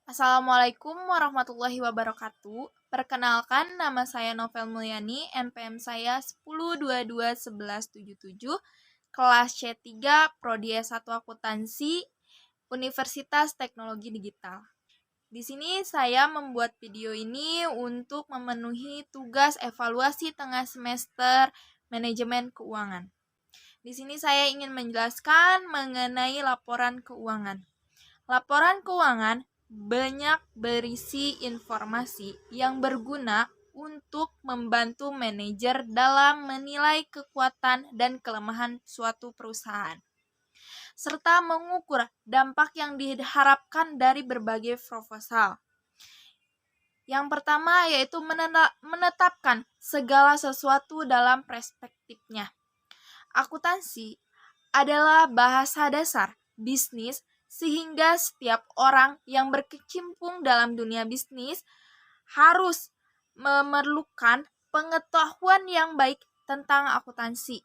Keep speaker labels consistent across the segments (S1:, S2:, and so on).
S1: Assalamualaikum warahmatullahi wabarakatuh. Perkenalkan, nama saya Novel Mulyani, NPM saya 10221177, kelas C3, Prodi S1 Akuntansi, Universitas Teknologi Digital. Di sini saya membuat video ini untuk memenuhi tugas evaluasi tengah semester manajemen keuangan. Di sini saya ingin menjelaskan mengenai laporan keuangan. Laporan keuangan banyak berisi informasi yang berguna untuk membantu manajer dalam menilai kekuatan dan kelemahan suatu perusahaan, serta mengukur dampak yang diharapkan dari berbagai proposal. Yang pertama yaitu menetapkan segala sesuatu dalam perspektifnya. Akuntansi adalah bahasa dasar bisnis sehingga setiap orang yang berkecimpung dalam dunia bisnis harus memerlukan pengetahuan yang baik tentang akuntansi.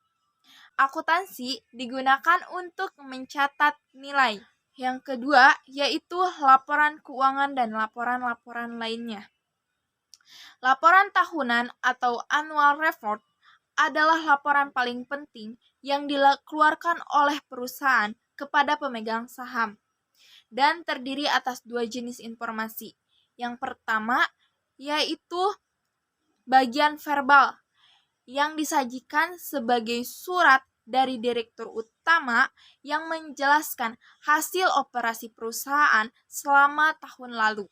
S1: Akuntansi digunakan untuk mencatat nilai. Yang kedua yaitu laporan keuangan dan laporan-laporan lainnya. Laporan tahunan atau annual report adalah laporan paling penting yang dikeluarkan oleh perusahaan kepada pemegang saham dan terdiri atas dua jenis informasi. Yang pertama yaitu bagian verbal yang disajikan sebagai surat dari direktur utama yang menjelaskan hasil operasi perusahaan selama tahun lalu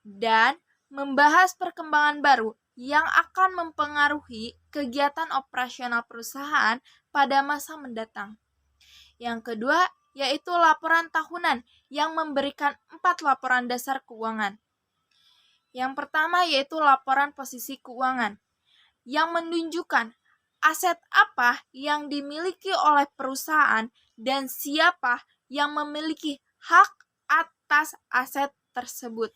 S1: dan membahas perkembangan baru yang akan mempengaruhi kegiatan operasional perusahaan pada masa mendatang. Yang kedua, yaitu laporan tahunan yang memberikan 4 laporan dasar keuangan. Yang pertama yaitu laporan posisi keuangan yang menunjukkan aset apa yang dimiliki oleh perusahaan dan siapa yang memiliki hak atas aset tersebut.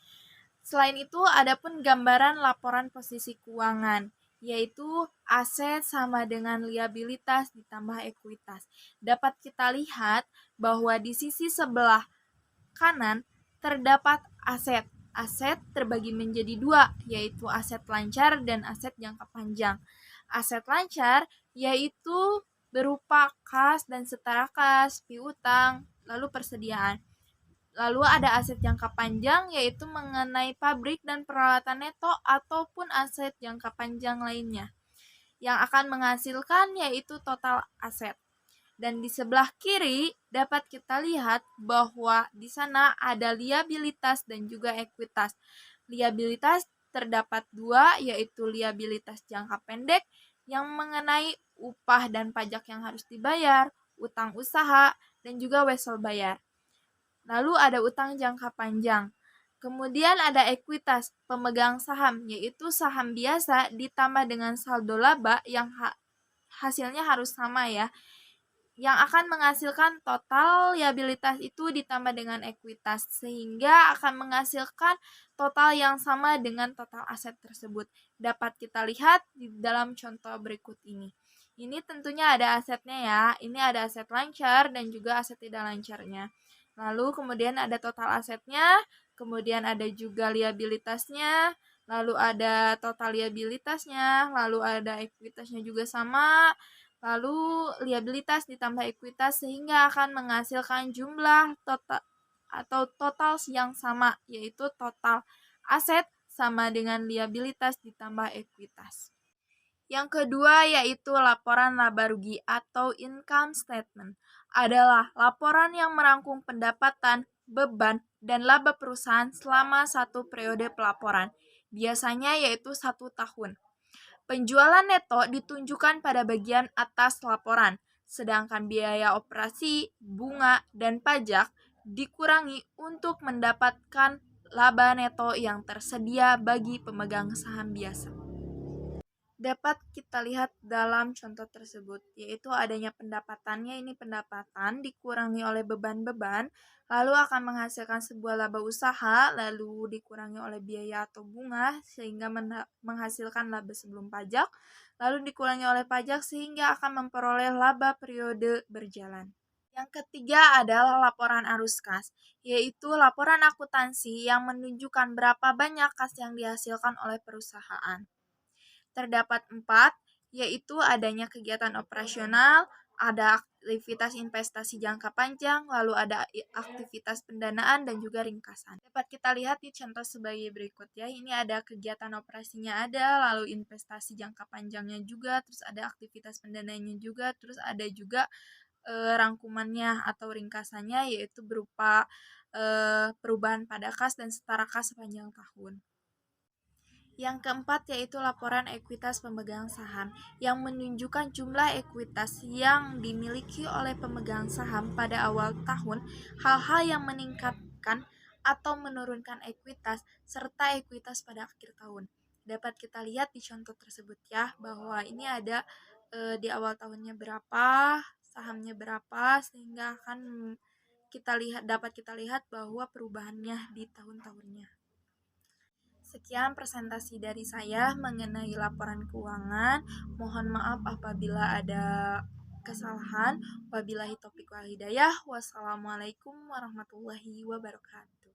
S1: Selain itu, adapun gambaran laporan posisi keuangan, yaitu aset sama dengan liabilitas ditambah ekuitas. Dapat kita lihat bahwa di sisi sebelah kanan terdapat aset. Aset terbagi menjadi dua, yaitu aset lancar dan aset jangka panjang. Aset lancar yaitu berupa kas dan setara kas, piutang, lalu persediaan. Lalu ada aset jangka panjang yaitu mengenai pabrik dan peralatan neto ataupun aset jangka panjang lainnya yang akan menghasilkan yaitu total aset. Dan di sebelah kiri dapat kita lihat bahwa di sana ada liabilitas dan juga ekuitas. Liabilitas terdapat dua yaitu liabilitas jangka pendek yang mengenai upah dan pajak yang harus dibayar, utang usaha, dan juga wesel bayar. Lalu ada utang jangka panjang. Kemudian ada ekuitas pemegang saham, yaitu saham biasa ditambah dengan saldo laba yang hasilnya harus sama ya. Yang akan menghasilkan total liabilitas itu ditambah dengan ekuitas sehingga akan menghasilkan total yang sama dengan total aset tersebut. Dapat kita lihat di dalam contoh berikut ini. Ini tentunya ada asetnya ya. Ini ada aset lancar dan juga aset tidak lancarnya. Lalu kemudian ada total asetnya, kemudian ada juga liabilitasnya, lalu ada total liabilitasnya, lalu ada ekuitasnya juga sama, lalu liabilitas ditambah ekuitas sehingga akan menghasilkan jumlah total atau total yang sama, yaitu total aset sama dengan liabilitas ditambah ekuitas. Yang kedua yaitu laporan laba rugi atau income statement adalah laporan yang merangkum pendapatan, beban, dan laba perusahaan selama satu periode pelaporan, biasanya yaitu 1 tahun. Penjualan neto ditunjukkan pada bagian atas laporan, sedangkan biaya operasi, bunga, dan pajak dikurangi untuk mendapatkan laba neto yang tersedia bagi pemegang saham biasa. Dapat kita lihat dalam contoh tersebut, yaitu adanya pendapatannya, ini pendapatan dikurangi oleh beban-beban, lalu akan menghasilkan sebuah laba usaha, lalu dikurangi oleh biaya atau bunga, sehingga menghasilkan laba sebelum pajak, lalu dikurangi oleh pajak sehingga akan memperoleh laba periode berjalan. Yang ketiga adalah laporan arus kas, yaitu laporan akuntansi yang menunjukkan berapa banyak kas yang dihasilkan oleh perusahaan. Terdapat 4, yaitu adanya kegiatan operasional, ada aktivitas investasi jangka panjang, lalu ada aktivitas pendanaan dan juga ringkasan. Dapat kita lihat di contoh sebagai berikut ya. Ini ada kegiatan operasinya ada, lalu investasi jangka panjangnya juga, terus ada aktivitas pendanaannya juga, terus ada juga rangkumannya atau ringkasannya, yaitu berupa perubahan pada kas dan setara kas sepanjang tahun. Yang keempat yaitu laporan ekuitas pemegang saham yang menunjukkan jumlah ekuitas yang dimiliki oleh pemegang saham pada awal tahun, hal-hal yang meningkatkan atau menurunkan ekuitas serta ekuitas pada akhir tahun. Dapat kita lihat di contoh tersebut ya, bahwa ini ada di awal tahunnya berapa, sahamnya berapa, sehingga akan dapat kita lihat bahwa perubahannya di tahun-tahunnya. Sekian presentasi dari saya mengenai laporan keuangan. Mohon maaf apabila ada kesalahan. Wabillahi taufiq wal hidayah. Wassalamualaikum warahmatullahi wabarakatuh.